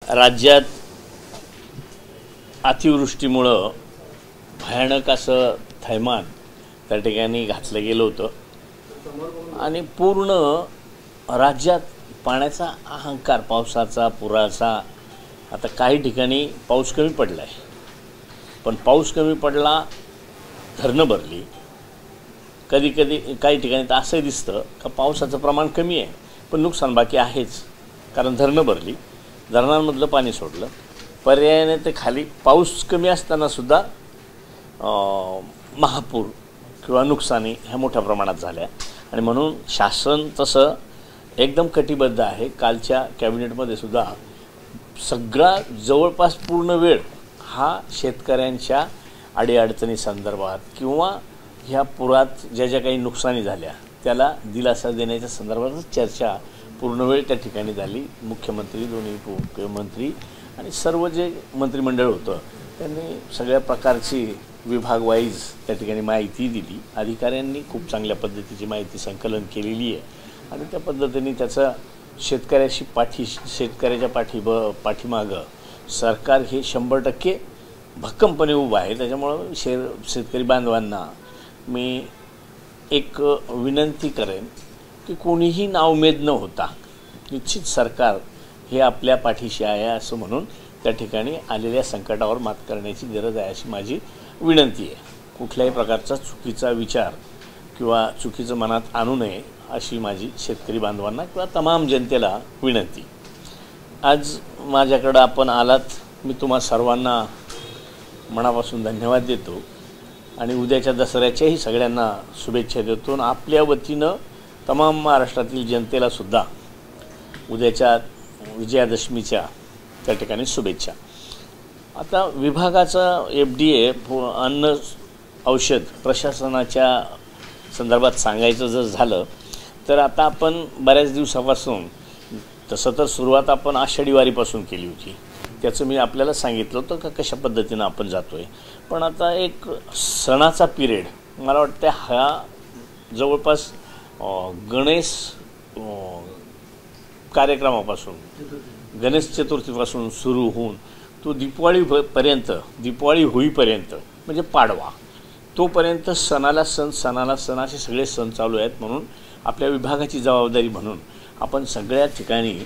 राज्यात अतिवृष्टीमुळं भयानक असं थैमान त्या ठिकाणी घातलं गेलं होतं आणि पूर्ण राज्यात पाण्याचा अहंकार, पावसाचा, पुराचा. आता काही ठिकाणी पाऊस कमी पडला आहे, पण पाऊस कमी पडला, धरणं भरली. कधी कधी काही ठिकाणी तर असंही दिसतं का पावसाचं प्रमाण कमी आहे पण नुकसान बाकी आहेच, कारण धरणं भरली, धरणांमधलं पाणी सोडलं. पर्यायाने ते खाली पाऊस कमी असतानासुद्धा महापूर किंवा नुकसानी ह्या मोठ्या प्रमाणात झाल्या. आणि म्हणून शासन तसं एकदम कटिबद्ध आहे. कालच्या कॅबिनेटमध्ये सुद्धा सगळा जवळपास पूर्ण वेळ हा शेतकऱ्यांच्या अडीअडचणी संदर्भात किंवा ह्या पुरात ज्या काही नुकसानी झाल्या त्याला दिलासा देण्याच्या संदर्भात चर्चा पूर्ण वेळ त्या ठिकाणी झाली. मुख्यमंत्री, दोन्ही उपमुख्यमंत्री आणि सर्व जे मंत्रिमंडळ होतं त्यांनी सगळ्या प्रकारची विभाग वाईज त्या ठिकाणी माहिती दिली. अधिकाऱ्यांनी खूप चांगल्या पद्धतीची माहिती संकलन केलेली आहे आणि त्या पद्धतीने त्याचा शेतकऱ्याच्या पाठीमागं सरकार हे 100% भक्कमपणे उभं आहे. त्याच्यामुळं शेतकरी बांधवांना मी एक विनंती करेन की कोणीही नाउमेद न होता निश्चित सरकार हे आपल्या पाठीशी आहे असं म्हणून त्या ठिकाणी आलेल्या संकटावर मात करण्याची गरज आहे अशी माझी विनंती आहे. कुठल्याही प्रकारचा चुकीचा विचार किंवा चुकीचं मनात आणू नये अशी माझी शेतकरी बांधवांना किंवा तमाम जनतेला विनंती. आज माझ्याकडं आपण आलात, मी तुम्हा सर्वांना मनापासून धन्यवाद देतो आणि उद्याच्या दसऱ्याच्याही सगळ्यांना शुभेच्छा देतो आणि आपल्या वतीनं तमाम महाराष्ट्रातील जनतेलासुद्धा उद्याच्या विजयादशमीच्या त्या ठिकाणी शुभेच्छा. आता विभागाचा FDA अन्न औषध प्रशासनाच्या संदर्भात सांगायचं जर झालं तर आता आपण बऱ्याच दिवसापासून, तसं तर सुरुवात आपण आषाढी वारीपासून केली होती, त्याचं मी आपल्याला सांगितलं होतं का कशा पद्धतीनं आपण जातो आहे. पण आता एक सणाचा पिरियड मला वाटतं हा जवळपास गणेश कार्यक्रमापासून, गणेश चतुर्थीपासून सुरू होऊन तो दिवाळी होईपर्यंत म्हणजे पाडवा तोपर्यंत सणाला सण असे सगळे सण चालू आहेत. म्हणून आपल्या विभागाची जबाबदारी म्हणून आपण सगळ्या ठिकाणी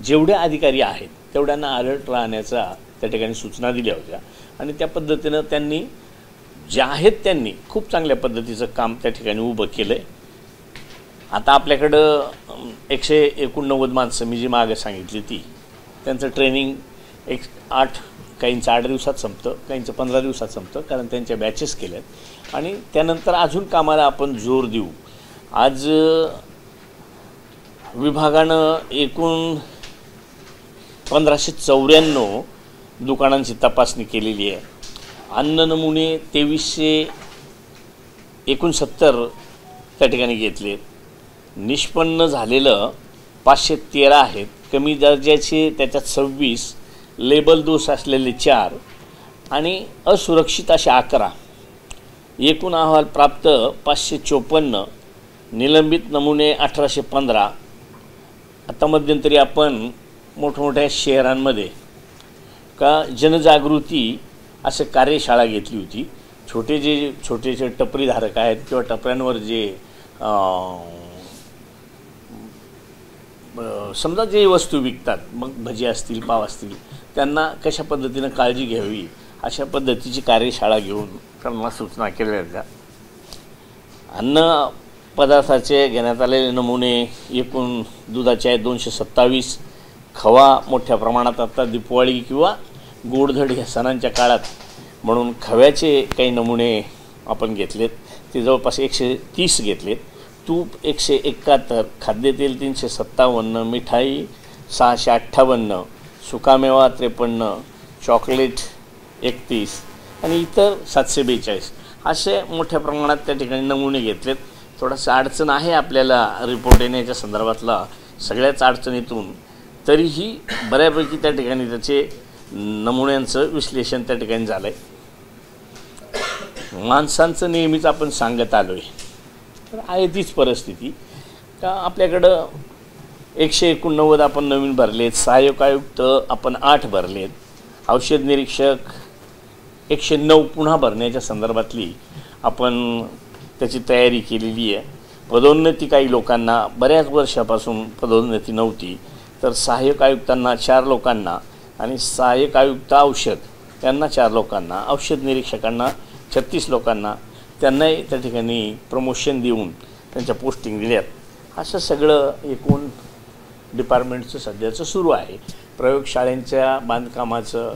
जेवढे अधिकारी आहेत तेवढ्यांना अलर्ट राहण्याचा त्या ठिकाणी सूचना दिल्या होत्या आणि त्या पद्धतीनं त्यांनी जे आहेत त्यांनी खूप चांगल्या पद्धतीचं काम त्या ठिकाणी उभं केलं आहे. आता आपल्याकडं 189 माणसं मी जी मागं सांगितली ती, त्यांचं ट्रेनिंग काहींचं 8 दिवसात संपतं, काहींचं 15 दिवसात संपतं, कारण त्यांच्या बॅचेस केल्यात आणि त्यानंतर अजून कामाला आपण जोर देऊ. आज विभागानं एकूण 1594 दुकानांची तपासणी केलेली आहे. अन्न नमुने 2369 त्या ठिकाणी घेतले. निष्पन्न झालेलं 513 आहेत, कमी दर्जाचे त्याच्यात 26, लेबल दोष असलेले 4 आणि असुरक्षित असे 11. एकूण अहवाल प्राप्त 554, निलंबित नमुने 1815. आता मध्यंतरी आपण मोठमोठ्या शहरांमध्ये का जनजागृती असे कार्यशाळा घेतली होती. छोटे टपरीधारक आहेत किंवा टपऱ्यांवर जे समजा जे वस्तू विकतात, मग भजी असतील, पाव असतील, त्यांना कशा पद्धतीनं काळजी घ्यावी अशा पद्धतीची कार्यशाळा घेऊन त्यांना सूचना केल्या होत्या. अन्न पदार्थाचे घेण्यात आलेले नमुने एकूण दुधाचे आहेत 227. खवा मोठ्या प्रमाणात आता दिवाळी किंवा गोडधड ह्या सणांच्या काळात म्हणून खव्याचे काही नमुने आपण घेतलेत, ते जवळपास 130 घेतलेत. तूप 171, खाद्यतेल 357, मिठाई 658, सुकामेवा 53, चॉकलेट 31 आणि इतर 742 असे मोठ्या प्रमाणात त्या ठिकाणी नमुने घेतलेत. थोडासा अडचण आहे आपल्याला रिपोर्ट येण्याच्या संदर्भातला सगळ्याच अडचणीतून, तरीही बऱ्यापैकी त्या ठिकाणी त्याचे नमुन्यांचं विश्लेषण त्या ठिकाणी झालं आहे. माणसांचं नेहमीच आपण सांगत आलो आहे, तर आहे तीच परिस्थिती का आपल्याकडं 189 आपण नवीन भरलेत, सहाय्यक आयुक्त आपण 8 भरलेत, औषध निरीक्षक 109 पुन्हा भरण्याच्या संदर्भातली आपण त्याची तयारी केलेली आहे. पदोन्नती काही लोकांना बऱ्याच वर्षापासून पदोन्नती नव्हती, तर सहाय्यक आयुक्तांना 4 लोकांना आणि सहाय्यक आयुक्त औषध यांना 4 लोकांना, औषध निरीक्षकांना 36 लोकांना त्यांनाही त्या ठिकाणी प्रमोशन देऊन त्यांच्या पोस्टिंग दिल्यात. असं सगळं एकूण डिपार्टमेंटचं सध्याचं सुरू आहे. प्रयोगशाळेंच्या बांधकामाचं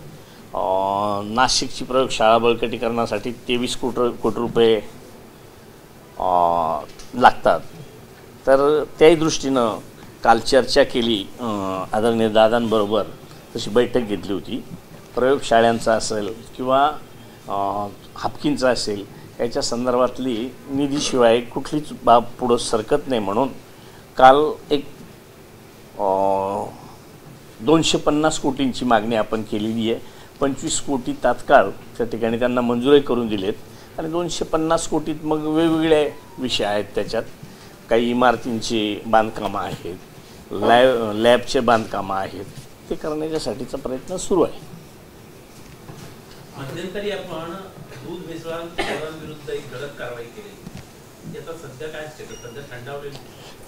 नाशिकची प्रयोगशाळा बळकटीकरणासाठी 23 कोटी रुपये लागतात. तर त्याही दृष्टीनं काल चर्चा केली, आदरणीय दादांबरोबर तशी बैठक घेतली होती. प्रयोगशाळांचा असेल किंवा हापकींचा असेल याच्या संदर्भातली निधीशिवाय कुठलीच बाब पुढं सरकत नाही, म्हणून काल एक 250 कोटींची मागणी आपण केलेली आहे. 25 कोटी तात्काळ त्या ठिकाणी त्यांना मंजुरी करून दिलेत आणि 250 कोटीत मग वेगवेगळे विषय आहेत. त्याच्यात काही इमारतींची बांधकामं आहेत, लॅबचे बांधकामं आहेत, ते करण्याच्यासाठीचा प्रयत्न सुरू आहे. मध्यंतरी आपण दूध भेसळांविरुद्ध एक कडक कारवाई केली, याचा सध्या काय स्टेटस? सध्या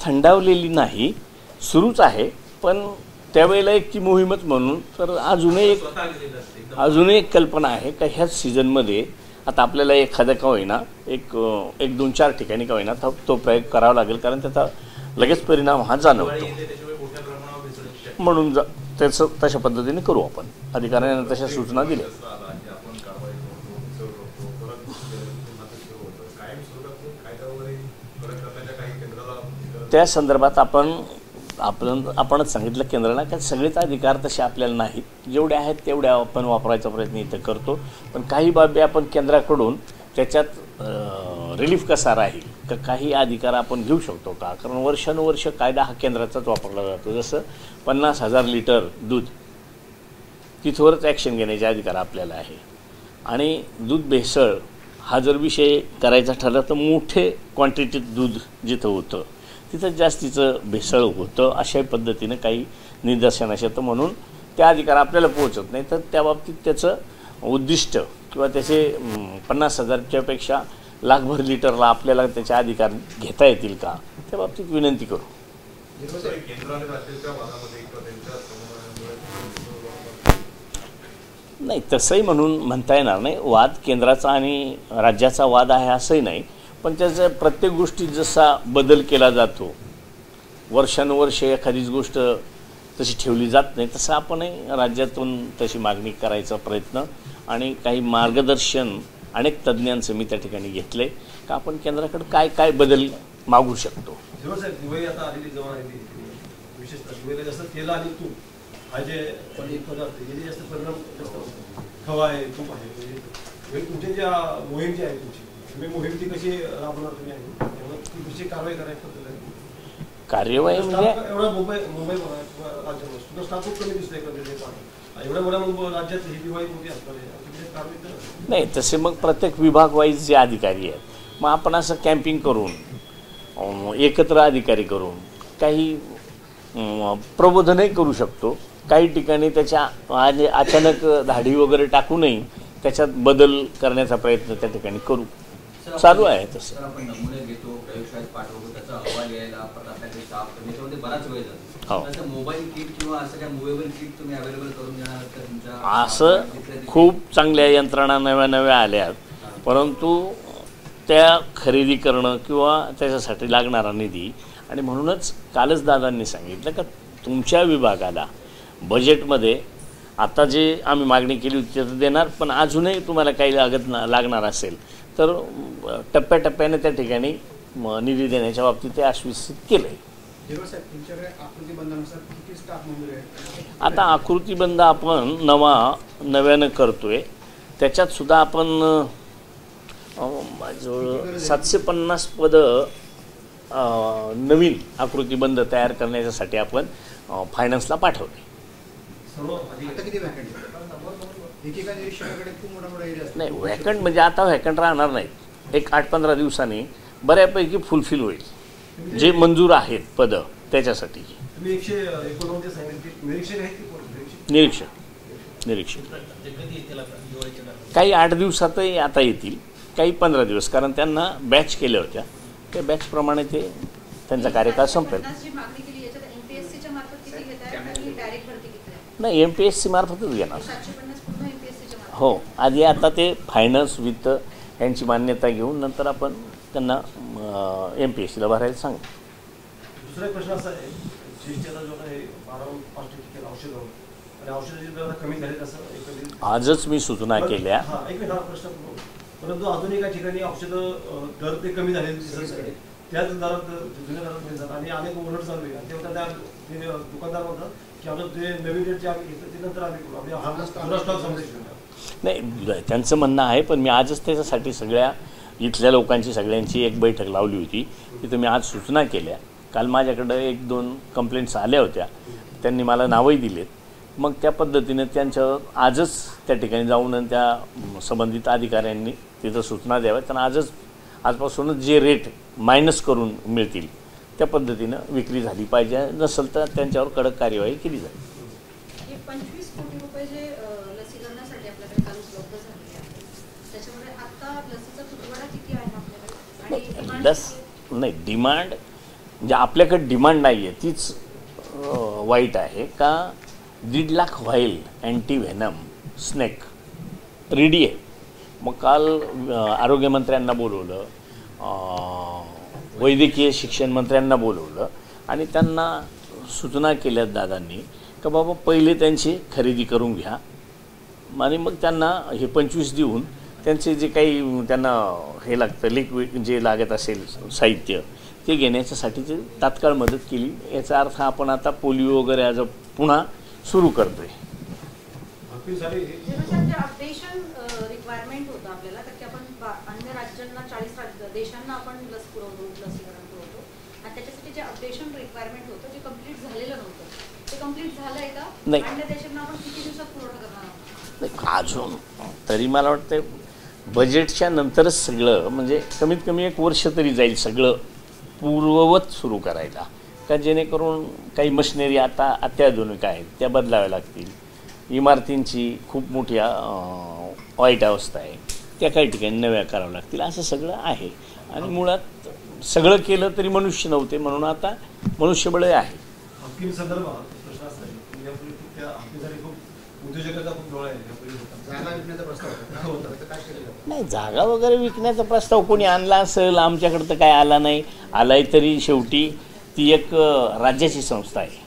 थंडावलेली नाही, सुरूच आहे. पण त्यावेळेला एक ती मोहीमच म्हणून तर अजूनही एक कल्पना आहे का ह्याच सीझनमध्ये आता आपल्याला एखाद्या का होईना एक 2-4 ठिकाणी का होईना तो प्रयोग करावा लागेल, कारण त्याचा लगेच परिणाम हा जाणवतो. म्हणून त्याचं तशा पद्धतीने करू आपण. अधिकाऱ्यांना तशा सूचना दिल्या. त्या संदर्भात आपणच सांगितलं केंद्राला की सगळेच अधिकार तसे आपल्याला नाहीत, जेवढे आहेत तेवढ्या आपण वापरायचा प्रयत्न इथं करतो. पण काही बाबी आपण केंद्राकडून त्याच्यात रिलीफ कसा राहील का काही अधिकार आपण घेऊ शकतो का, कारण वर्षानुवर्ष कायदा हा केंद्राचाच वापरला जातो. जसं 50,000 लिटर दूध तिथवरच ॲक्शन घेण्याचे अधिकार आपल्याला आहे. आणि दूध भेसळ हा जर विषय करायचा ठरला तर मोठे क्वांटिटीत दूध जिथं होतं तिथं जास्तीचं भेसळ होतं, अशा पद्धतीनं काही निदर्शनास येतं. म्हणून त्या अधिकार आपल्याला पोहोचत नाही. तर त्या बाबतीत त्याचं उद्दिष्ट किंवा त्याचे 50,000च्या पेक्षा लाखभर लिटरला आपल्याला त्याचे अधिकार घेता येतील का, त्या बाबतीत विनंती करू. नाही, तसंही म्हणून म्हणता येणार नाही. वाद केंद्राचा आणि राज्याचा वाद आहे असंही नाही, पण त्याच्या प्रत्येक गोष्टीत जसा बदल केला जातो, वर्षानुवर्ष एखादीच गोष्ट तशी ठेवली जात नाही, तसं आपणही राज्यातून तशी मागणी करायचा प्रयत्न आणि काही मार्गदर्शन अनेक तज्ज्ञांचं मी त्या ठिकाणी घेतले का आपण केंद्राकडे काय काय बदल मागू शकतो. तुमची ज्या मोहीम जी आहे तुम्ही मोहीम ती कशी राबवणार तुम्ही कशी कारवाई करायची? कार्यवाही म्हणजे एवढा मुंबई राज्यामध्ये स्टाफ खूप कमी दिसतंय एवढ्या मोठ्या राज्यात ही दिवाळी मोठी असणार नाही. तसे मग प्रत्येक विभाग वाईज जे अधिकारी आहेत मग आपण असं कॅम्पिंग करून एकत्र अधिकारी करून काही प्रबोधनही करू शकतो. काही ठिकाणी त्याच्या अचानक धाडी वगैरे टाकूनही त्याच्यात बदल करण्याचा प्रयत्न त्या ठिकाणी करू. चालू आहे तसं. आपण नमुने घेतो, प्रयोगशाळेत पाठवतो, त्याचा अहवाल यायला परत आपल्याकडे साफ करण्याच्यामध्ये बराच वेळ जातो. मोबाईल किट किंवा असं काय मूवेबल किट तुम्ही अवेलेबल करून देणार तर तुमच्या असं खूप चांगल्या यंत्रणा नव्या आल्या, परंतु त्या खरेदी करणं किंवा त्याच्यासाठी लागणारा निधी, आणि म्हणूनच कालच दादांनी सांगितलं का तुमच्या विभागाला बजेटमध्ये आता जे आम्ही मागणी केली होती ते देणार, पण अजूनही तुम्हाला काही लागणार असेल तर टप्प्याटप्प्याने त्या ठिकाणी निधी देण्याच्या बाबतीत ते आश्वासित केलं आहे. आता आकृतीबंध आपण नव्यानं करतोय, त्याच्यात सुद्धा आपण जवळ 750 पदं नवीन आकृतीबंध तयार करण्यासाठी आपण फायनान्सला पाठवले. नाही, व्हॅकंट म्हणजे आता व्हॅकंट राहणार नाहीत. एक 8-15 दिवसांनी बऱ्यापैकी फुलफिल होईल जे मंजूर आहेत पदं त्याच्यासाठी. तुम्ही 189 सांगितलं की निरीक्षक आहेत की निरीक्षक ते कधी येतील आता दिवाळीच्या दरम्यान? काही 8 दिवसातही आता येतील, काही 15 दिवस, कारण त्यांना बॅच केल्या होत्या, त्या बॅचप्रमाणे ते त्यांचा कार्यकाळ संपेल. नाही, MPSC मार्फतच घेणार. हो, आधी आता ते फायनान्स वित्त यांची मान्यता घेऊन नंतर आपण त्यांना MPSCला भरायला सांगू. दुसरा प्रश्न असा आहे, जीएसटीचा जो काही 12.5% केला औषधावर आणि औषधाची दर कमी झाली असं एकंदरीत आजच मी सूचना केल्या. एक मिनिट, हा प्रश्न परंतु अजून एका ठिकाणी औषधं दर ते कमी झालेले दिसत आहे, त्याच दरात जुन्या दरात मिळतात आणि अनेक ओव्हरलोड चालू आहे. तेव्हा त्या दुकानदार म्हणतात की आमचं ते नवीन रेट जे आम्ही घेतो ते नंतर आम्ही करू, आम्ही हा जुना स्टॉक समजायचं नाही. त्यांचं म्हणणं आहे, पण मी आजच त्याच्यासाठी सगळ्या इथल्या लोकांची सगळ्यांची एक बैठक लावली होती, तिथं मी आज सूचना केल्या. काल माझ्याकडं 1-2 कंप्लेंट्स आल्या होत्या, त्यांनी मला नावही दिलेत. मग त्या पद्धतीने त्यांच्यावर आजच त्या ठिकाणी जाऊन आणि त्या संबंधित अधिकाऱ्यांनी तिथं सूचना द्याव्या. त्यांना आजपासूनच जे रेट मायनस करून मिळतील त्या पद्धतीनं विक्री झाली पाहिजे, नसेल तर त्यांच्यावर कडक कार्यवाही केली जाईल. 25 कोटी रुपये जे लसीकरणासाठी आपल्याकडे काल उपलब्ध झाले आहे, त्याच्यामुळे आता लसीचा तुटवडा किती आहे आपल्याकडे? नाही, डिमांड म्हणजे आपल्याकडे डिमांड नाही आहे तीच वाईट आहे का. 1.5 लाख व्हाईल अँटीव्हेनम स्नेक रेडी आहे. मग काल आरोग्यमंत्र्यांना बोलवलं, वैद्यकीय शिक्षण मंत्र्यांना बोलवलं आणि त्यांना सूचना केल्यात दादांनी का बाबा पहिले त्यांची खरेदी करून घ्या आणि मग त्यांना हे 25 देऊन त्यांचे जे काही त्यांना हे लागतं लिक्विड जे लागत असेल साहित्य ते घेण्याच्यासाठी ते तात्काळ मदत केली. याचा अर्थ आपण आता पोलिओ वगैरे आज पुन्हा सुरू करतोय. अपडेशन रिक्वायरमेंट होतं आपल्याला, कारण की आपण अन्य राज्यांना 40 देशांना आपण लसीकरण पुरवतो आणि त्याच्यासाठी जे अपडेशन रिक्वायरमेंट होतं जे कम्प्लीट झालेलं नव्हतं ते कम्प्लीट झालंय का? नाही. अन्य देशांना आपण किती दिवसात पुरवठा करणार आहोत? नाही, अजून तरी मला वाटतं बजेटच्या नंतरच सगळं, म्हणजे कमीत कमी 1 वर्ष तरी जाईल सगळं पूर्ववत सुरू करायला, का जेणेकरून काही मशिनरी आता अत्याधुनिक आहेत त्या बदलाव्या लागतील. इमारतींची खूप मोठी वाईट अवस्था आहे, त्या काही ठिकाणी नव्या कराव्या लागतील. असं सगळं आहे आणि मुळात सगळं केलं तरी मनुष्य नव्हते, म्हणून आता मनुष्यबळ आहे. हॉकी संदर्भात प्रश्न असा आहे की यापूर्वी त्या हॉकीसाठी खूप उद्योजकांचा खूप डोळा आहे. जागा विकण्याचा प्रस्ताव होता, काय केलं? नाही, जागा वगैरे विकण्याचा प्रस्ताव कोणी आणला असेल, आमच्याकडं तर काय आला नाही. आलाय तरी शेवटी ती एक राज्याची संस्था आहे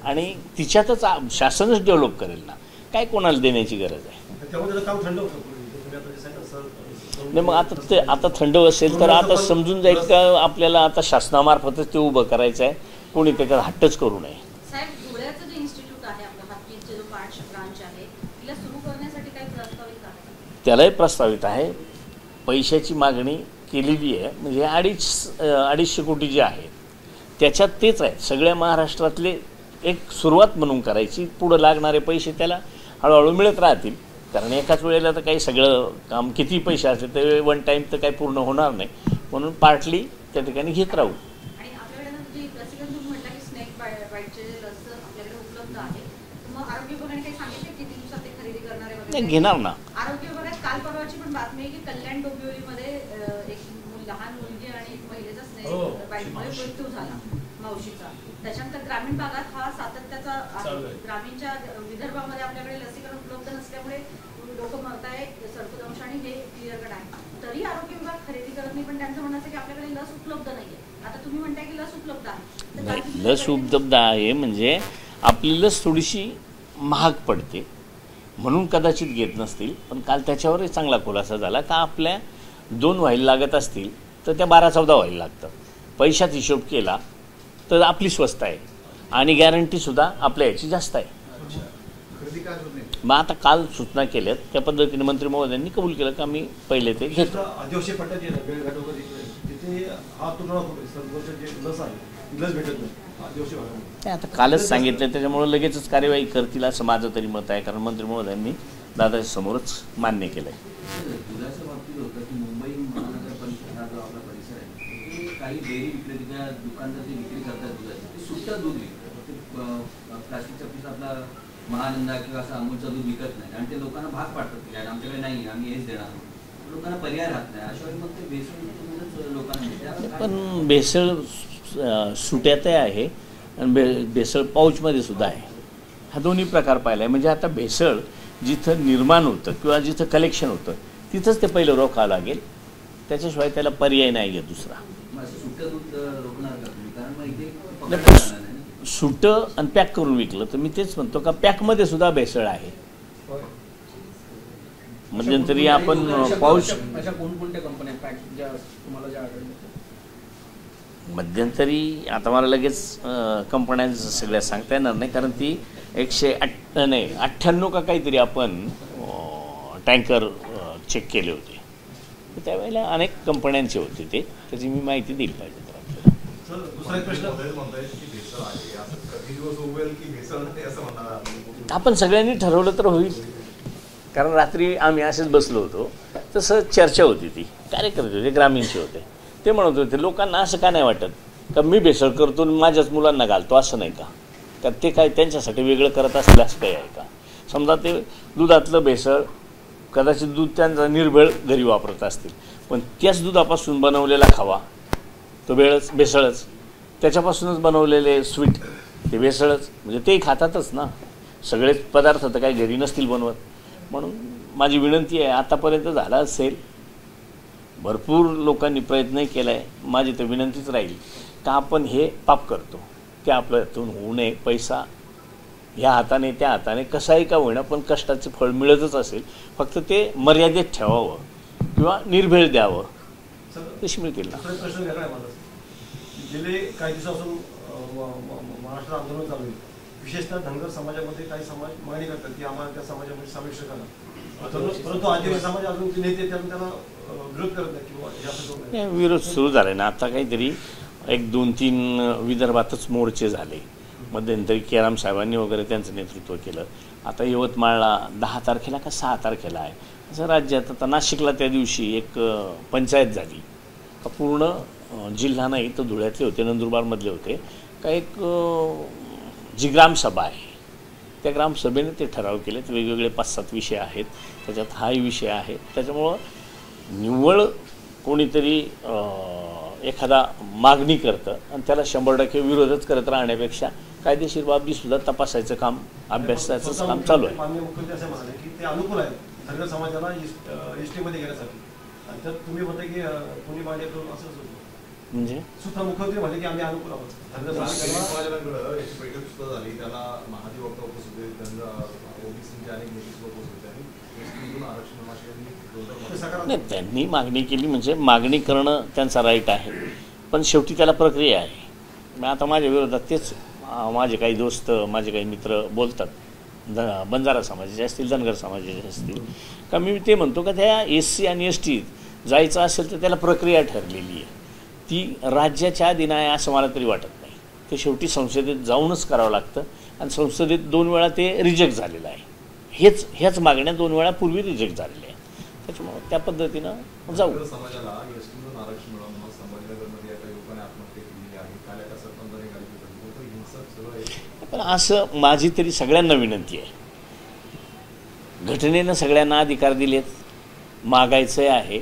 आणि तिच्यातच शासनच डेव्हलप करेल ना, काय कोणाला देण्याची गरज आहे. त्यामुळे काम थंड होतं. नाही, मग आता थंड असेल तर आता समजून जाईल का आपल्याला आता शासनामार्फतच ते उभं करायचं आहे, कोणी त्याच्यात हट्टच करू नये. साहेब, धुळ्याचं जे इन्स्टिट्यूट आहे आपलं हातकीचे जो ब्रांच आहे तिला सुरू करण्यासाठी काही प्रस्तावित आहे? त्यालाही प्रस्तावित आहे. पैशाची मागणी केलेली आहे, म्हणजे 250 कोटी जे आहे त्याच्यात तेच आहे. सगळ्या महाराष्ट्रातले एक सुरुवात म्हणून करायची, पुढं लागणारे पैसे त्याला हळूहळू मिळत राहतील, कारण एकाच वेळेला तर काही सगळं काम किती पैसे असले तर 1 टाईम तर काही पूर्ण होणार नाही, म्हणून पार्टली त्या ठिकाणी घेत राहू. आणि आपल्याकडे जी लसीकरण तुम्ही म्हटलं की स्नेक बाईटचे लस आपल्याकडे उपलब्ध आहे, मग आरोग्य विभागाने काही सांगितलं किती दिवसात ते खरेदी करणार आहे? नाही, घेणार ना. आरोग्य विभागात काल परवाची पण बातमी आहे की कल्याण डोंबिवलीमध्ये एक लहान मुलगी आणि एक महिलेचा स्नेक बाईटमुळे मृत्यू झाला मावशीचा. त्याच्यानंतर ग्रामीण भागात हा सातत्याचा आहे. ग्रामीणच्या विदर्भामध्ये आपल्याकडे लसीकरण उपलब्ध नसल्यामुळे लोक मरताय सर्पदंश आणि हे क्लिअर कट आहे. तरी आरोग्य विभाग खरेदी करत नाही, पण त्यांचं म्हणणं असं की आपल्याकडे लस उपलब्ध नाहीये. आता तुम्ही म्हणताय की लस उपलब्ध आहे. नाही, लस उपलब्ध आहे म्हणजे आपली लस थोडीशी महाग पडते म्हणून कदाचित घेत नसतील, पण काल त्याच्यावरही चांगला खुलासा झाला का आपल्या 2 व्हायला लागत असतील तर त्या 12-14 व्हायला लागतं. पैशात हिशोब केला तर आपली स्वस्त आहे आणि गॅरंटीसुद्धा आपल्या याची जास्त आहे. मग आता काल सूचना केल्यात त्या पद्धतीने मंत्री महोदयांनी कबूल केलं का मी पहिले ते घेतो. आदिवासी पट्ट्यात तिथे हा तुलना लस आहे, लस भेटत नाही आदिवासी भागामध्ये. आता कालच सांगितलं, त्याच्यामुळे लगेचच कार्यवाही करतील असं माझं तरी मत आहे, कारण मंत्री महोदयांनी दादाच्या समोरच मान्य केलं आहे. दुधाच्या बाबतीत होतं की मुंबई महानगरपालिका जो आपला परिसर आहे, काही डेअरी विक्रेत्या दुकानदार जे विक्री करतात दुधाची, ते सुट्टं दूध विकतात, ते प्लास्टिकच्या पिशा आपला महानंदा किंवा असं अमूलचं दूध विकत नाही आणि ते लोकांना भाग पाडतात की आमच्याकडे नाही, आम्ही हेच देणार, लोकांना पर्याय राहत नाही. अशा वेळी मग ते भेसळ लोकांना. पण भेसळ सुट्यातही आहे आणि भेसळ पाऊचमध्ये सुद्धा आहे. हा दोन्ही प्रकार पाहिला आहे. म्हणजे आता भेसळ जिथं निर्माण होतं किंवा जिथं कलेक्शन होतं तिथंच ते पहिलं रोखावं लागेल, त्याच्याशिवाय त्याला पर्याय नाही आहे दुसरा. सुट्टं दूध रोखणार का तुम्ही? कारण मग इथे पकडलं जाणार नाही. सुटं आणि पॅक करून विकलं तर मी तेच म्हणतो का पॅकमध्ये सुद्धा भेसळ आहे. मध्यंतरी आपण पाऊच अशा कोणकोणत्या कंपन्या पॅक ज्या तुम्हाला ज्या आढळल्या? मध्यंतरी आता मला लगेच कंपन्यांचं सगळ्या सांगता येणार नाही, कारण ती 198 का काहीतरी आपण टँकर चेक केले होते. त्यावेळेला अनेक कंपन्यांचे होते ते, त्याची मी माहिती दिली पाहिजे. आपण सगळ्यांनी ठरवलं तर होईल, कारण रात्री आम्ही असेच बसलो होतो, तसं चर्चा होती. ती कार्यकर्ते होते, ग्रामीणचे होते, ते म्हणत होते लोकांना असं का नाही वाटत का मी भेसळ करतो माझ्याच मुलांना घालतो, असं नाही का ते काय त्यांच्यासाठी वेगळं करत असलं असं काही आहे का? समजा ते दुधातलं भेसळ, कदाचित दूध त्यांचा निर्भेळ घरी वापरत असतील, पण त्याच दुधापासून बनवलेला खावा तो भेसळच, त्याच्यापासूनच बनवलेले स्वीट ते भेसळच, म्हणजे तेही खातातच ना. सगळेच पदार्थ तर काही घरी नसतील बनवत. म्हणून माझी विनंती आहे, आतापर्यंत झाला असेल, भरपूर लोकांनी प्रयत्नही केला आहे, माझी तर विनंतीच राहील का आपण हे पाप करतो ते आपल्या हातून होऊ नये. पैसा ह्या हाताने त्या हाताने कसाही का होईना पण कष्टाचे फळ मिळतच असेल, फक्त ते मर्यादेत ठेवावं किंवा निर्भेळ द्यावं, तशी मिळतील ना. प्रश्न वेगळा आहे माझा. गेले काही दिवसापासून महाराष्ट्रात आंदोलन चालू आहे, विशेषतः धनगर समाजामध्ये काही समाज मागणी करतात की आम्हाला त्या समाजामध्ये समाविष्ट करा, परंतु आदिवासी समाज अजून ते नेते त्यांना विरोध करत नाही किंवा जास्त विरोध सुरू झाला ना. आता काहीतरी 1-2-3 विदर्भातच मोर्चे झाले. मध्यंतरी केराम साहेबांनी वगैरे त्यांचं नेतृत्व केलं. आता यवतमाळला 10 तारखेला का 6 तारखेला आहे असं राज्यात. आता नाशिकला त्या दिवशी एक पंचायत झाली का पूर्ण जिल्हा नाही तर धुळ्यातले होते, नंदुरबारमधले होते का, एक जी ग्रामसभा आहे त्या ग्रामसभेने ते ठराव केलेत. वेगवेगळे 5-7 विषय आहेत, त्याच्यात हाही विषय आहे. त्याच्यामुळं निव्वळ कोणीतरी एखादा मागणी करतं आणि त्याला 100% विरोधच करत राहण्यापेक्षा कायदेशीर बाबीसुद्धा तपासायचं काम, अभ्यासाचं काम चालू आहे. माननीय मुख्यमंत्री असं म्हणाले की ते अनुकूल आहे धनगर समाजाला एसटीमध्ये घेण्यासाठी, आणि तर तुम्ही म्हणता की कोणी मान्य करून असं म्हणजे सुद्धा मुख्यमंत्री म्हणाले की आम्ही अनुकूल आहोत धनगर समाजाकडं याची बैठक सुद्धा झाली, त्याला महाधिवक्ता उपस्थित होते, ओबीसीचे अनेक नेते उपस्थित होते आणि नाही, त्यांनी मागणी केली म्हणजे मागणी करणं त्यांचा राईट आहे, पण शेवटी त्याला प्रक्रिया आहे. आता माझ्या विरोधात तेच माझे काही दोस्त, माझे काही मित्र बोलतात, बंजारा समाजाचे असतील, धनगर समाजाचे असतील, का मी ते म्हणतो का त्या SC आणि ST जायचं असेल तर त्याला प्रक्रिया ठरलेली आहे, ती राज्याच्या आधी नाही असं मला तरी वाटत नाही. ते शेवटी संसदेत जाऊनच करावं लागतं आणि संसदेत 2 वेळा ते रिजेक्ट झालेलं आहे. ह्याच मागण्या 2 वेळा पूर्वी रिजेक्ट झालेल्या आहेत. त्याच्यामुळं त्या पद्धतीनं जाऊ. समाजाला एसटीमधून आरक्षण मिळवणं, संभाजीनगरमध्ये एका युवकाने आत्महत्या केली आहे, काल एका सरपंचाने गाडी घेतली, हिंसक सगळं. पण असं माझी तरी सगळ्यांना विनंती आहे, घटनेनं सगळ्यांना अधिकार दिलेत, मागायचं आहे.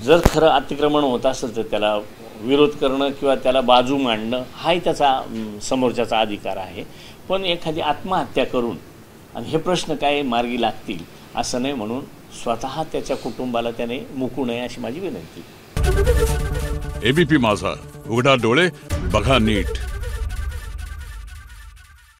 जर खरं अतिक्रमण होत असेल तर त्याला विरोध करणं किंवा त्याला बाजू मांडणं हाही त्याचा समोरच्याचा अधिकार आहे. पण एखादी आत्महत्या करून आणि हे प्रश्न काय मार्गी लागतील असं नाही, म्हणून स्वतः त्याच्या कुटुंबाला त्याने मुकू नये अशी माझी विनंती. ABP माझा, उघडा डोळे बघा नीट.